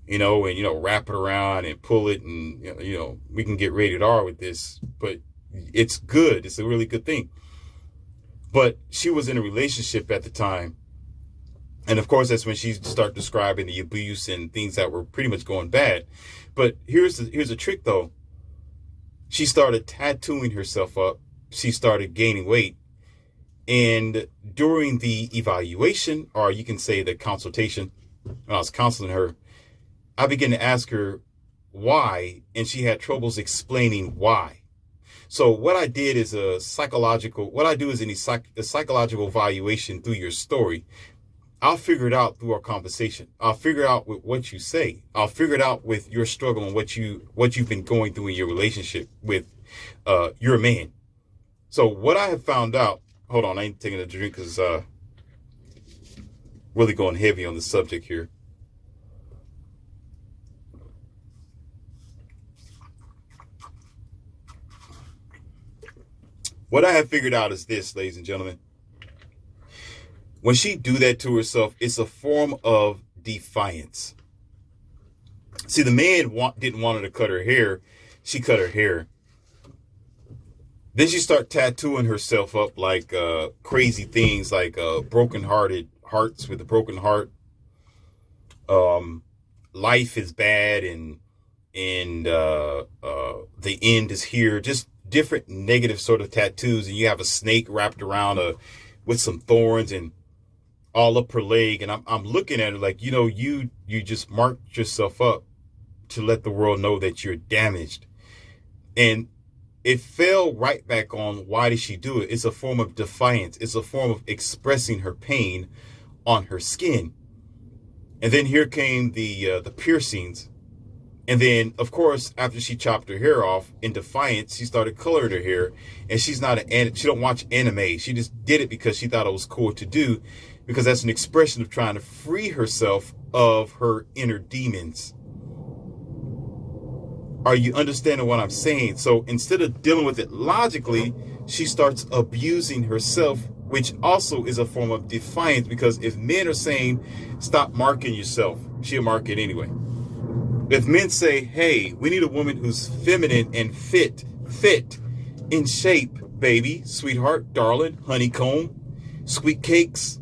You know, and, you know, wrap it around and pull it. And, you know, we can get rated R with this. But it's good. It's a really good thing. But she was in a relationship at the time. And of course, that's when she started describing the abuse and things that were pretty much going bad. But here's a trick, though. She started tattooing herself up. She started gaining weight. And during the evaluation, or you can say the consultation, when I was counseling her, I began to ask her why, and she had troubles explaining why. So what I did is a psychological evaluation through your story. I'll figure it out through our conversation. I'll figure it out with what you say. I'll figure it out with your struggle and what you've been going through in your relationship with your man. So what I have found out, hold on, I ain't taking a drink because really going heavy on the subject here. What I have figured out is this, ladies and gentlemen. When she do that to herself, it's a form of defiance. See, the man didn't want her to cut her hair. She cut her hair. Then she start tattooing herself up like crazy things, like broken-hearted hearts with a broken heart. Life is bad, and the end is here. Just different negative sort of tattoos, and you have a snake wrapped around with some thorns and all up her leg. And I'm looking at it like, you just marked yourself up to let the world know that you're damaged. And it fell right back on, why did she do it? It's a form of defiance. It's a form of expressing her pain on her skin. And then here came the piercings. And then, of course, after she chopped her hair off, in defiance, she started coloring her hair. And she don't watch anime. She just did it because she thought it was cool to do, because that's an expression of trying to free herself of her inner demons. Are you understanding what I'm saying? So instead of dealing with it logically, she starts abusing herself, which also is a form of defiance, because if men are saying, stop marking yourself, she'll mark it anyway. If men say, hey, we need a woman who's feminine and fit in shape, baby, sweetheart, darling, honeycomb, sweet cakes,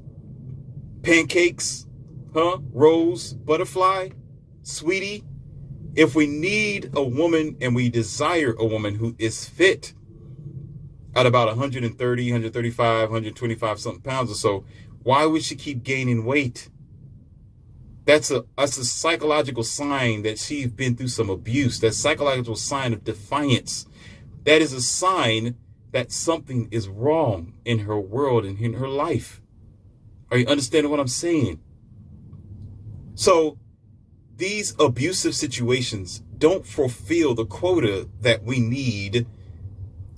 pancakes, rose, butterfly, sweetie. If we need a woman and we desire a woman who is fit at about 130, 135, 125 something pounds or so, why would she keep gaining weight? That's a psychological sign that she's been through some abuse. That psychological sign of defiance. That is a sign that something is wrong in her world and in her life. Are you understanding what I'm saying? So these abusive situations don't fulfill the quota that we need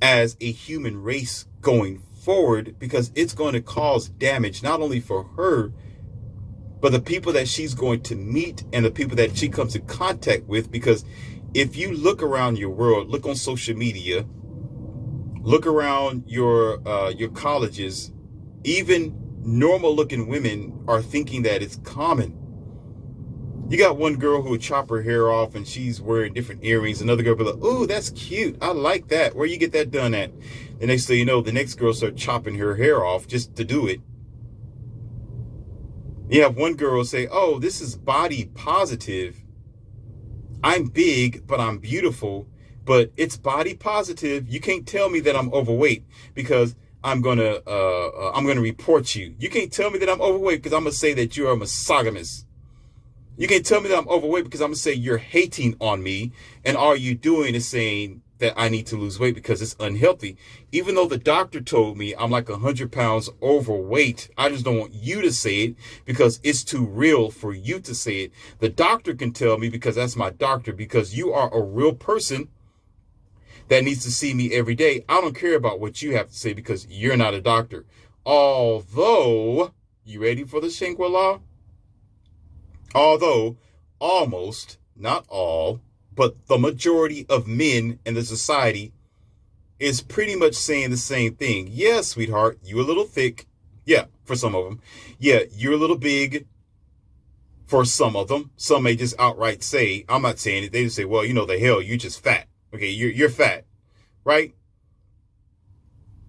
as a human race going forward, because it's going to cause damage not only for her, but the people that she's going to meet and the people that she comes in contact with. Because if you look around your world, look on social media, look around your colleges, even normal looking women are thinking that it's common. You got one girl who would chop her hair off and she's wearing different earrings. Another girl will be like, oh, that's cute. I like that. Where you get that done at? The next thing you know, the next girl starts chopping her hair off just to do it. You have one girl say, oh, this is body positive. I'm big, but I'm beautiful. But it's body positive. You can't tell me that I'm overweight, because I'm gonna report you. You can't tell me that I'm overweight because I'm gonna say that you're a misogynist. You can't tell me that I'm overweight because I'm gonna say you're hating on me, and all you're doing is saying that I need to lose weight because it's unhealthy. Even though the doctor told me I'm like 100 pounds overweight, I just don't want you to say it because it's too real for you to say it. The doctor can tell me because that's my doctor, because you are a real person that needs to see me every day. I don't care about what you have to say because you're not a doctor. Although, you ready for the Shangri-La? Although, almost, not all, but the majority of men in the society is pretty much saying the same thing. Yeah, sweetheart, you a little thick. Yeah, for some of them. Yeah, you're a little big for some of them. Some may just outright say, I'm not saying it. They just say, well, the hell, you're just fat. Okay, you're fat, right?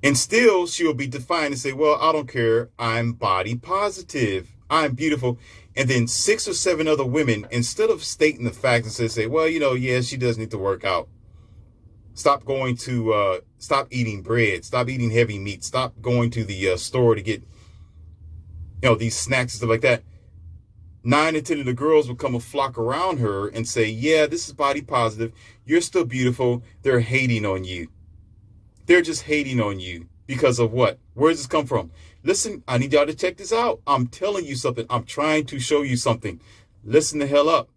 And still she'll be defiant and say, well, I don't care. I'm body positive. I'm beautiful. And then 6 or 7 other women, instead of stating the facts and say, well, yeah, she does need to work out. Stop eating bread. Stop eating heavy meat. Stop going to the store to get, these snacks and stuff like that. 9 or 10 of the girls will come and flock around her and say, yeah, this is body positive. You're still beautiful. They're hating on you. They're just hating on you because of what? Where does this come from? Listen, I need y'all to check this out. I'm telling you something. I'm trying to show you something. Listen the hell up.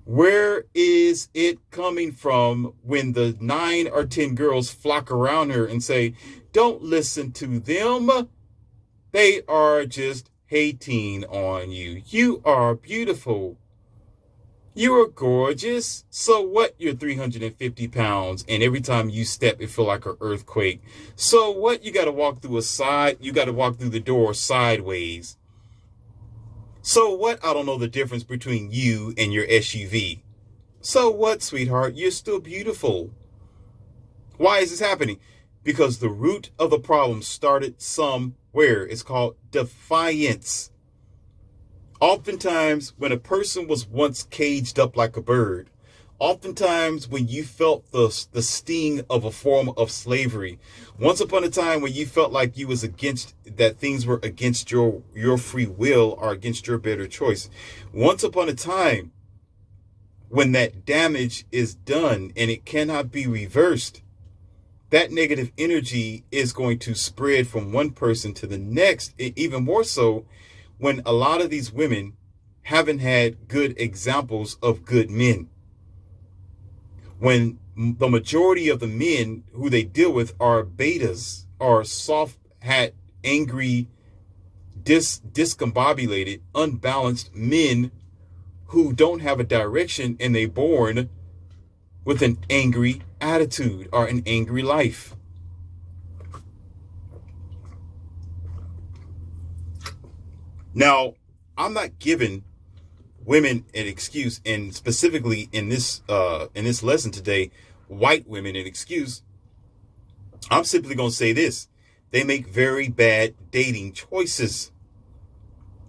Where is it coming from when the 9 or 10 girls flock around her and say, don't listen to them. They are just hating on you. You are beautiful. You are gorgeous. So what? You're 350 pounds, and every time you step, it feel like an earthquake. So what? You got to walk through you got to walk through the door sideways. So what? I don't know the difference between you and your SUV. So what, sweetheart? You're still beautiful. Why is this happening? Because the root of the problem started somewhere. where it's called defiance. Oftentimes, when a person was once caged up like a bird, oftentimes when you felt the sting of a form of slavery, once upon a time when you felt like you was against, that things were against your free will or against your better choice, once upon a time when that damage is done and it cannot be reversed, that negative energy is going to spread from one person to the next. Even more so when a lot of these women haven't had good examples of good men. When the majority of the men who they deal with are betas, are soft hat, angry, discombobulated, unbalanced men who don't have a direction, and they born with an angry attitude or an angry life. Now, I'm not giving women an excuse, and specifically in this lesson today, white women an excuse. I'm simply going to say this: they make very bad dating choices.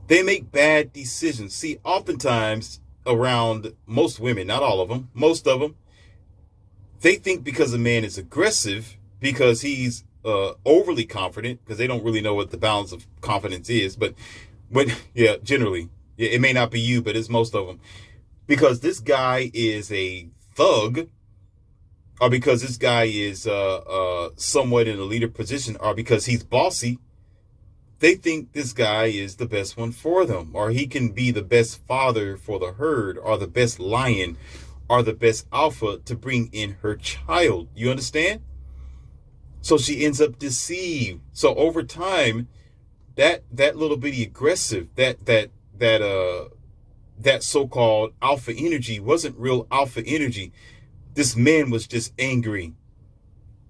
They make bad decisions. See, oftentimes around most women, not all of them, most of them, they think because a man is aggressive, because he's overly confident, because they don't really know what the balance of confidence is. But generally, it may not be you, but it's most of them. Because this guy is a thug, or because this guy is somewhat in a leader position, or because he's bossy, they think this guy is the best one for them, or he can be the best father for the herd, or the best lion, or the best alpha to bring in her child. You understand? So she ends up deceived. So over time, that little bitty aggressive, that so-called alpha energy wasn't real alpha energy. This man was just angry.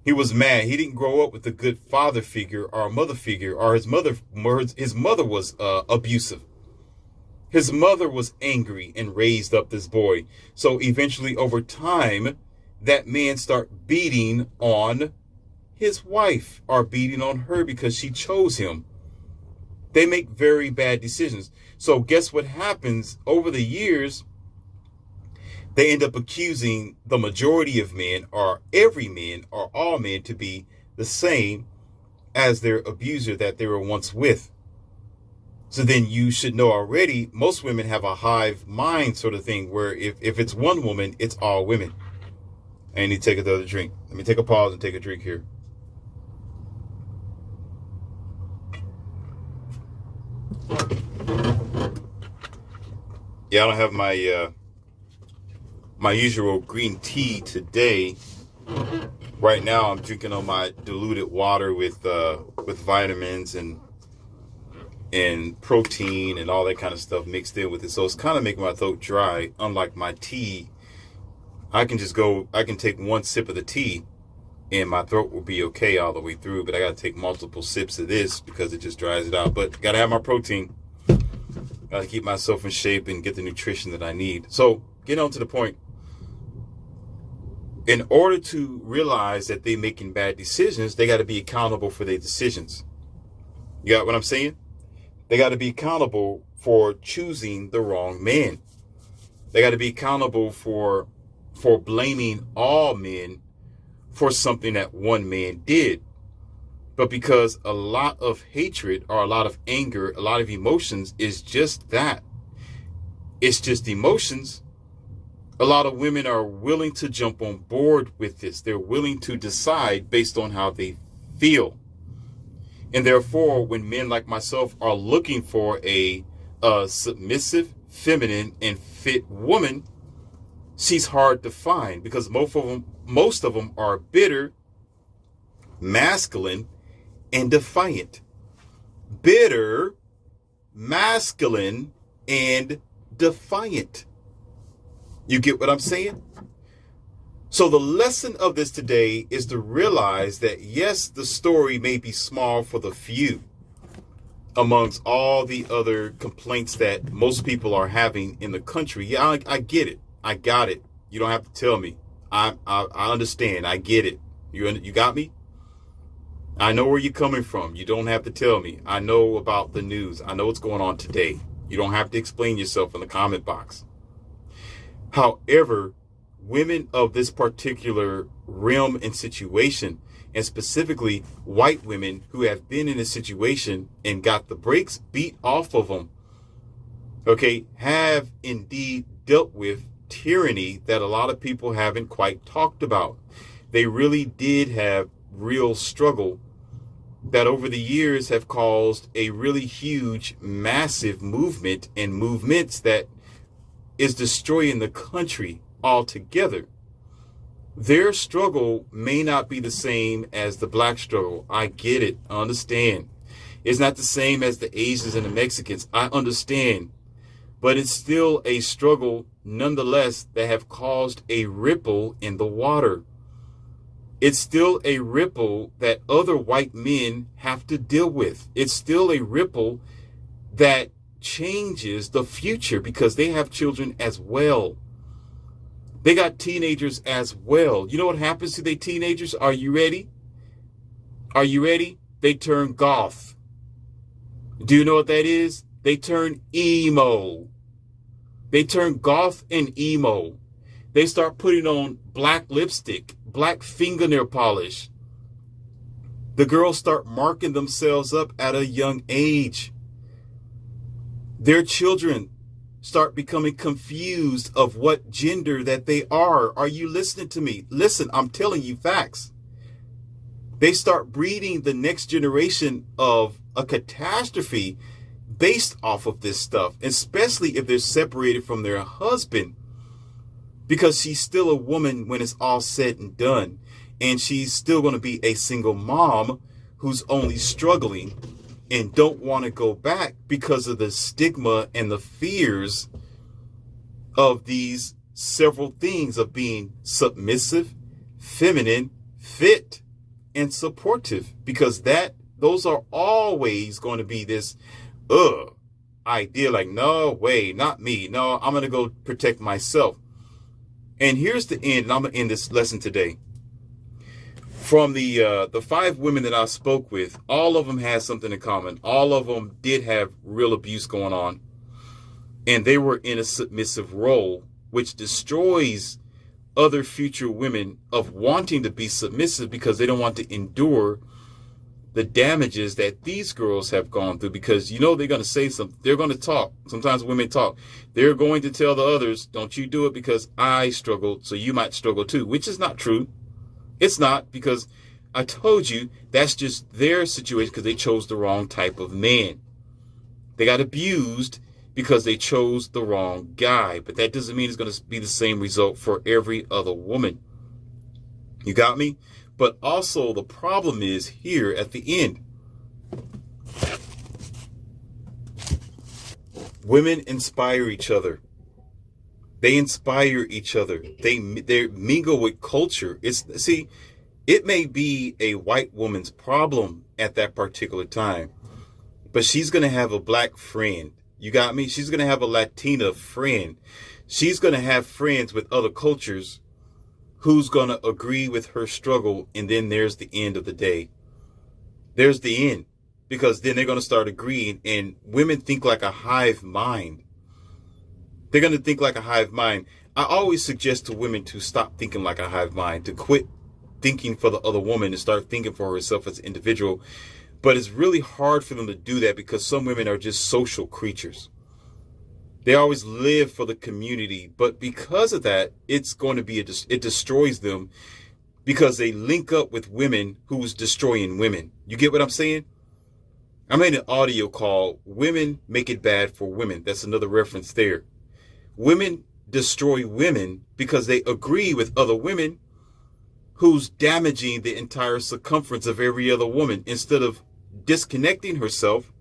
He was mad. He didn't grow up with a good father figure or a mother figure, or his mother was abusive. His mother was angry and raised up this boy. So eventually, over time, that man start beating on his wife, or beating on her because she chose him. They make very bad decisions. So guess what happens over the years? They end up accusing the majority of men, or every man, or all men, to be the same as their abuser that they were once with. So then you should know already, most women have a hive mind sort of thing, where if it's one woman, it's all women. I need to take another drink. Let me take a pause and take a drink here. Yeah, I don't have my usual green tea today. Right now, I'm drinking on my diluted water with vitamins and protein and all that kind of stuff mixed in with it. So it's kind of making my throat dry. Unlike my tea, I can take one sip of the tea and my throat will be okay all the way through. But I got to take multiple sips of this because it just dries it out. But got to have my protein. Got to keep myself in shape and get the nutrition that I need. So get on to the point. In order to realize that they're making bad decisions, they got to be accountable for their decisions. You got what I'm saying? They got to be accountable for choosing the wrong man. They got to be accountable for blaming all men for something that one man did. But because a lot of hatred, or a lot of anger, a lot of emotions is just that. It's just emotions. A lot of women are willing to jump on board with this. They're willing to decide based on how they feel. And therefore, when men like myself are looking for a submissive, feminine, and fit woman, she's hard to find, because most of them are bitter, masculine, and defiant. Bitter, masculine, and defiant. You get what I'm saying? So the lesson of this today is to realize that, yes, the story may be small for the few amongst all the other complaints that most people are having in the country. Yeah, I get it. I got it. You don't have to tell me. I understand. I get it. You got me? I know where you're coming from. You don't have to tell me. I know about the news. I know what's going on today. You don't have to explain yourself in the comment box. However, women of this particular realm and situation, and specifically white women who have been in a situation and got the brakes beat off of them, okay, have indeed dealt with tyranny that a lot of people haven't quite talked about. They really did have real struggle that over the years have caused a really huge, massive movement and movements that is destroying the country altogether. Their struggle may not be the same as the black struggle. I get it. I understand. It's not the same as the Asians and the Mexicans. I understand. But it's still a struggle nonetheless that have caused a ripple in the water. It's still a ripple that other white men have to deal with. It's still a ripple that changes the future because they have children as well. They got teenagers as well. You know what happens to their teenagers? Are you ready? Are you ready? They turn goth. Do you know what that is? They turn emo. They turn goth and emo. They start putting on black lipstick, black fingernail polish. The girls start marking themselves up at a young age. Their children start becoming confused of what gender that they are. Are you listening to me? Listen, I'm telling you facts. They start breeding the next generation of a catastrophe based off of this stuff, especially if they're separated from their husband. Because she's still a woman when it's all said and done. And she's still going to be a single mom who's only struggling and don't want to go back because of the stigma and the fears of these several things of being submissive, feminine, fit, and supportive. Because those are always going to be this idea like, no way, not me. No, I'm going to go protect myself. And here's the end, and I'm going to end this lesson today. From the 5 women that I spoke with, all of them had something in common. All of them did have real abuse going on. And they were in a submissive role, which destroys other future women of wanting to be submissive because they don't want to endure the damages that these girls have gone through, because you know they're going to say something. They're going to talk. Sometimes women talk. They're going to tell the others, don't you do it because I struggled, so you might struggle too, which is not true. It's not, because I told you that's just their situation because they chose the wrong type of man. They got abused because they chose the wrong guy, but that doesn't mean it's going to be the same result for every other woman. You got me? But also the problem is here at the end. Women inspire each other. They inspire each other. They mingle with culture. It may be a white woman's problem at that particular time, but she's going to have a black friend. You got me? She's going to have a Latina friend. She's going to have friends with other cultures who's going to agree with her struggle. And then there's the end of the day. There's the end, because then they're going to start agreeing, and women think like a hive mind. They're going to think like a hive mind. I always suggest to women to stop thinking like a hive mind, to quit thinking for the other woman and start thinking for herself as an individual. But it's really hard for them to do that because some women are just social creatures. They always live for the community. But because of that, it's going to be, it destroys them because they link up with women who's destroying women. You get what I'm saying? I made an audio called Women Make It Bad for Women. That's another reference there. Women destroy women because they agree with other women who's damaging the entire circumference of every other woman. Instead of disconnecting herself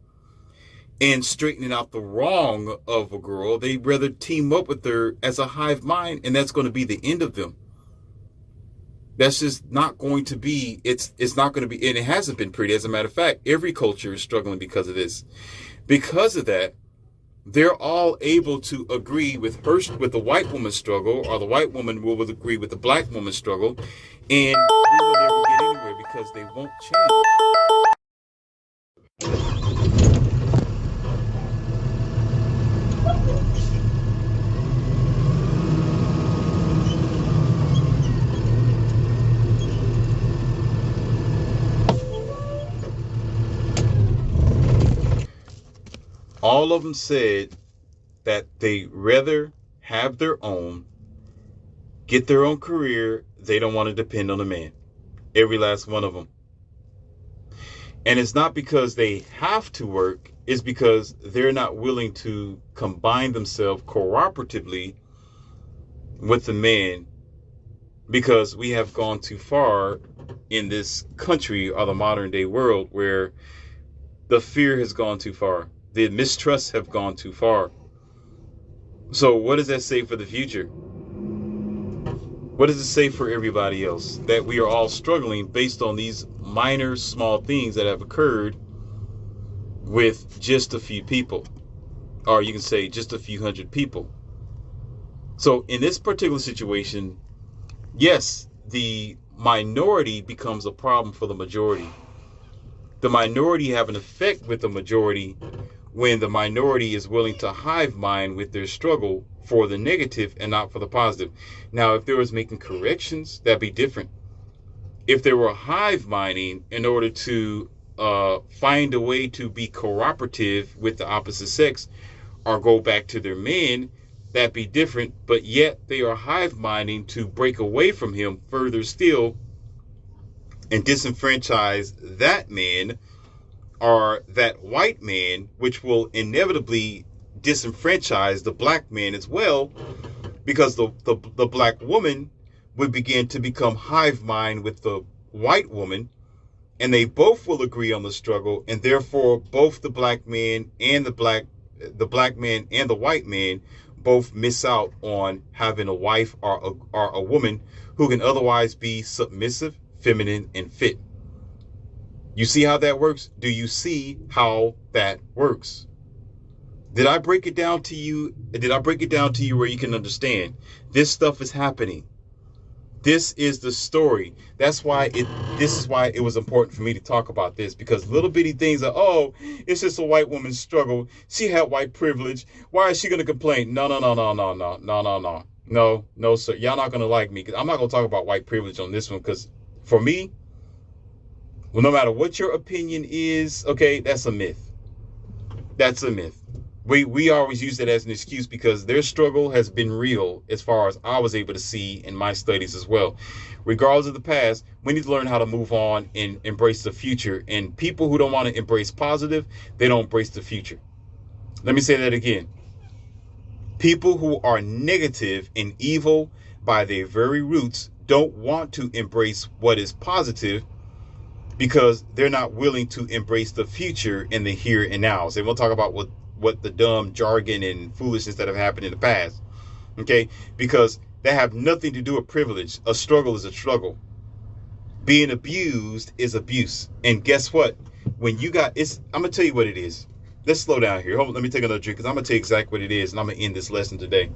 and straightening out the wrong of a girl, they rather team up with her as a hive mind, and that's going to be the end of them. That's just not going to be, it's not going to be, and it hasn't been pretty. As a matter of fact, every culture is struggling because of this. Because of that, they're all able to agree with the white woman's struggle, or the white woman will agree with the black woman's struggle, and we will never get anywhere because they won't change. All of them said that they rather have their own, get their own career. They don't want to depend on a man. Every last one of them. And it's not because they have to work. It's because they're not willing to combine themselves cooperatively with the man, because we have gone too far in this country or the modern day world where the fear has gone too far. The mistrusts have gone too far. So what does that say for the future? What does it say for everybody else? That we are all struggling based on these minor, small things that have occurred with just a few people. Or you can say just a few hundred people. So in this particular situation, yes, the minority becomes a problem for the majority. The minority have an effect with the majority when the minority is willing to hive mind with their struggle for the negative and not for the positive. Now, if there was making corrections, that'd be different. If they were hive minding in order to find a way to be cooperative with the opposite sex or go back to their men, that'd be different. But yet they are hive minding to break away from him further still and disenfranchise that man or that white man, which will inevitably disenfranchise the black man as well, because the black woman would begin to become hive mind with the white woman, and they both will agree on the struggle, and therefore both the black man and the black man and the white man both miss out on having a wife or a woman who can otherwise be submissive, feminine, and fit. You see how that works? Do you see how that works? Did I break it down to you? Did I break it down to you where you can understand? This stuff is happening. This is the story. This is why it was important for me to talk about this, because little bitty things are, oh, it's just a white woman's struggle. She had white privilege. Why is she going to complain? No, sir. Y'all not going to like me, because I'm not going to talk about white privilege on this one, because for me, well, no matter what your opinion is, okay, that's a myth. That's a myth. We always use that as an excuse because their struggle has been real as far as I was able to see in my studies as well. Regardless of the past, we need to learn how to move on and embrace the future. And people who don't want to embrace positive, they don't embrace the future. Let me say that again. People who are negative and evil by their very roots don't want to embrace what is positive, because they're not willing to embrace the future in the here and now. So we'll talk about what the dumb jargon and foolishness that have happened in the past. Okay? Because that have nothing to do with privilege. A struggle is a struggle. Being abused is abuse. And guess what? When you got I'm gonna tell you what it is. Let's slow down here. Hold on, let me take another drink, because I'm gonna tell you exactly what it is, and I'm gonna end this lesson today.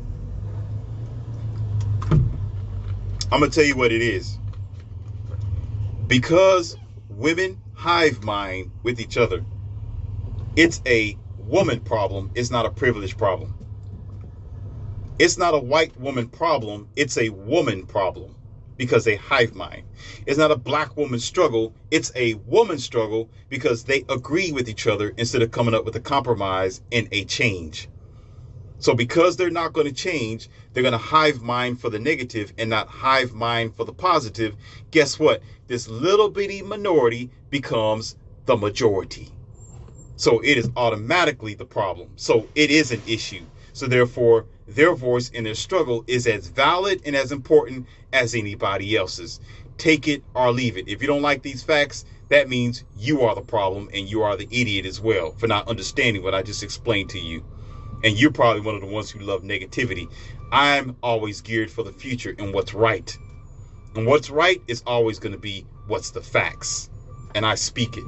I'm gonna tell you what it is. Because women hive mind with each other, it's a woman problem. It's not a privilege problem. It's not a white woman problem. It's a woman problem, because they hive mind. It's not a black woman struggle. It's a woman struggle, because they agree with each other instead of coming up with a compromise and a change. So because they're not going to change, they're going to hive mind for the negative and not hive mind for the positive. Guess what? This little bitty minority becomes the majority. So it is automatically the problem. So it is an issue. So therefore, their voice in their struggle is as valid and as important as anybody else's. Take it or leave it. If you don't like these facts, that means you are the problem, and you are the idiot as well for not understanding what I just explained to you. And you're probably one of the ones who love negativity. I'm always geared for the future and what's right. And what's right is always going to be what's the facts. And I speak it.